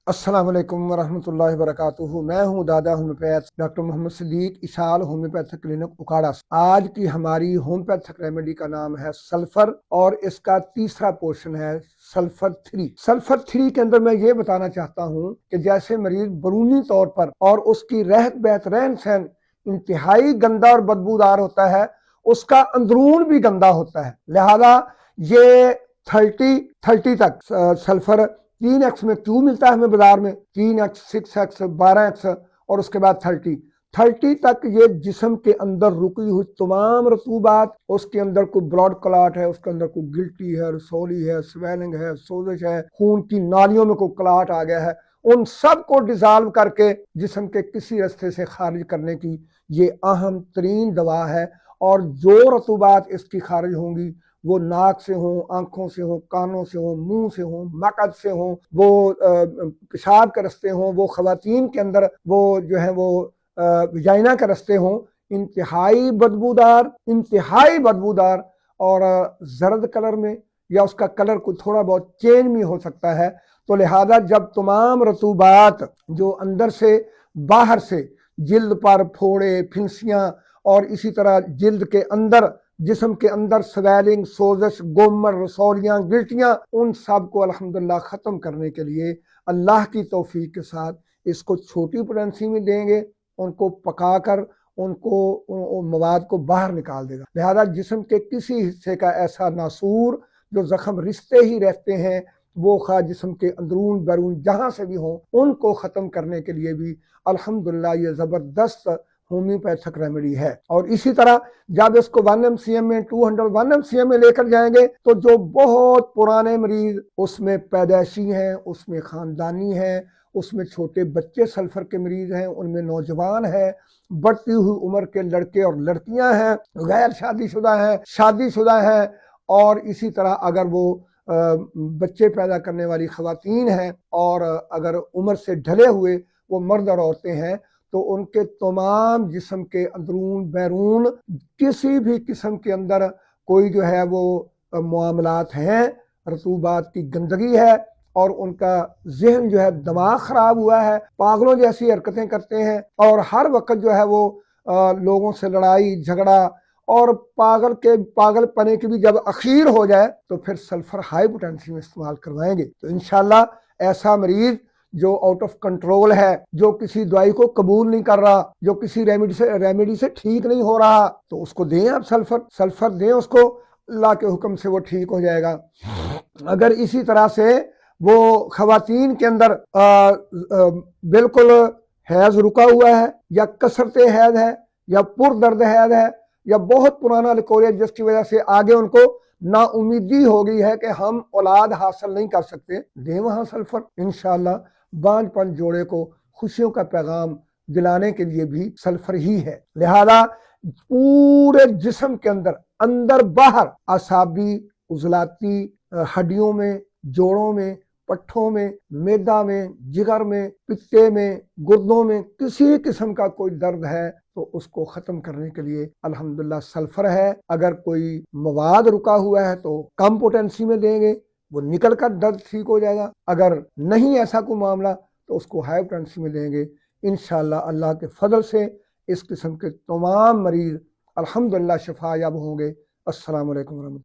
السلام علیکم ورحمۃ اللہ وبرکاتہ۔ میں ہوں دادا ہومیوپیتھ ڈاکٹر محمد صدیق اشال ہومیوپیتھک کلینک اکاڑا سے۔ آج کی ہماری ہومیوپیتھک ریمیڈی کا نام ہے سلفر اور اس کا تیسرا پورشن ہے سلفر 3۔ سلفر 3 کے اندر میں یہ بتانا چاہتا ہوں کہ جیسے مریض برونی طور پر اور اس کی رہت بہت رہن سہن انتہائی گندا اور بدبودار ہوتا ہے، اس کا اندرون بھی گندا ہوتا ہے، لہذا یہ 30 تک سلفر 3x میں کیوں ملتا ہے ہمیں بازار میں، 3x 6x 12x اور اس کے بعد 30 تک یہ جسم کے اندر رکی ہوئی تمام رطوبات، اس کے اندر کوئی بلڈ کلاٹ ہے، اس کے اندر کوئی گلٹی ہے، رسولی ہے، سویلنگ ہے، سوزش ہے، خون کی نالیوں میں کوئی کلاٹ آ گیا ہے، ان سب کو ڈیزالو کر کے جسم کے کسی راستے سے خارج کرنے کی یہ اہم ترین دوا ہے۔ اور جو رطوبات اس کی خارج ہوں گی وہ ناک سے ہوں، آنکھوں سے ہوں، کانوں سے ہوں، منہ سے ہوں، مقعد سے ہوں، وہ پیشاب کے رستے ہوں، وہ خواتین کے اندر وہ جو ہے وہ ویجائنا کے رستے ہوں، انتہائی بدبودار اور زرد کلر میں یا اس کا کلر کوئی تھوڑا بہت چینج بھی ہو سکتا ہے۔ تو لہذا جب تمام رطوبات جو اندر سے باہر سے جلد پر پھوڑے، پھنسیاں اور اسی طرح جلد کے اندر جسم کے اندر سویلنگ، سوزش، گومر، رسولیاں، گلٹیاں، ان سب کو الحمدللہ ختم کرنے کے لیے اللہ کی توفیق کے ساتھ اس کو چھوٹی پوٹینسی میں دیں گے، ان کو پکا کر ان مواد کو باہر نکال دے گا۔ لہذا جسم کے کسی حصے کا ایسا ناسور جو زخم رشتے ہی رہتے ہیں، وہ خواہ جسم کے اندرون بیرون جہاں سے بھی ہوں، ان کو ختم کرنے کے لیے بھی الحمدللہ یہ زبردست ہومیوپیتھک ریمیڈی ہے۔ اور اسی طرح جب اس کو 1 MCM میں 201 MCM میں لے کر جائیں گے تو جو بہت پرانے مریض، اس میں پیدائشی ہیں، اس میں خاندانی ہیں، اس میں چھوٹے بچے سلفر کے مریض ہیں، ان میں نوجوان ہیں، بڑھتی ہوئی عمر کے لڑکے اور لڑکیاں ہیں، غیر شادی شدہ ہیں، شادی شدہ ہیں، اور اسی طرح اگر وہ بچے پیدا کرنے والی خواتین ہیں اور اگر عمر سے ڈھلے ہوئے وہ مرد اور عورتیں ہیں، تو ان کے تمام جسم کے اندرون بیرون کسی بھی قسم کے اندر کوئی جو ہے وہ معاملات ہیں، رطوبات کی گندگی ہے اور ان کا ذہن جو ہے دماغ خراب ہوا ہے، پاگلوں جیسی حرکتیں کرتے ہیں اور ہر وقت جو ہے وہ لوگوں سے لڑائی جھگڑا اور پاگل پنے کی بھی جب اخیر ہو جائے تو پھر سلفر ہائی پوٹینسی میں استعمال کروائیں گے۔ تو انشاءاللہ ایسا مریض جو آؤٹ آف کنٹرول ہے، جو کسی دوائی کو قبول نہیں کر رہا، جو کسی ریمیڈی سے ٹھیک نہیں ہو رہا، تو اس کو دیں آپ سلفر دیں اس کو، اللہ کے حکم سے وہ ٹھیک ہو جائے گا۔ اگر اسی طرح سے وہ خواتین کے اندر بالکل حیض رکا ہوا ہے یا کثرت حیض ہے یا پر درد حیض ہے یا بہت پرانا لکوریا جس کی وجہ سے آگے ان کو نا امیدی ہو گئی ہے کہ ہم اولاد حاصل نہیں کر سکتے، دیں وہاں سلفر۔ انشاءاللہ بانجھ پن جوڑے کو خوشیوں کا پیغام دلانے کے لیے بھی سلفر ہی ہے۔ لہذا پورے جسم کے اندر باہر اعصابی، عضلاتی، ہڈیوں میں، جوڑوں میں، پٹھوں میں، معدہ میں، جگر میں، پتے میں، گردوں میں کسی قسم کا کوئی درد ہے تو اس کو ختم کرنے کے لیے الحمدللہ سلفر ہے۔ اگر کوئی مواد رکا ہوا ہے تو کم پوٹینسی میں دیں گے، وہ نکل کر درد ٹھیک ہو جائے گا۔ اگر نہیں ایسا کوئی معاملہ تو اس کو ہائی پوٹینسی میں دیں گے۔ انشاءاللہ اللہ کے فضل سے اس قسم کے تمام مریض الحمدللہ شفا یاب ہوں گے۔ السلام علیکم ورحمۃ اللہ۔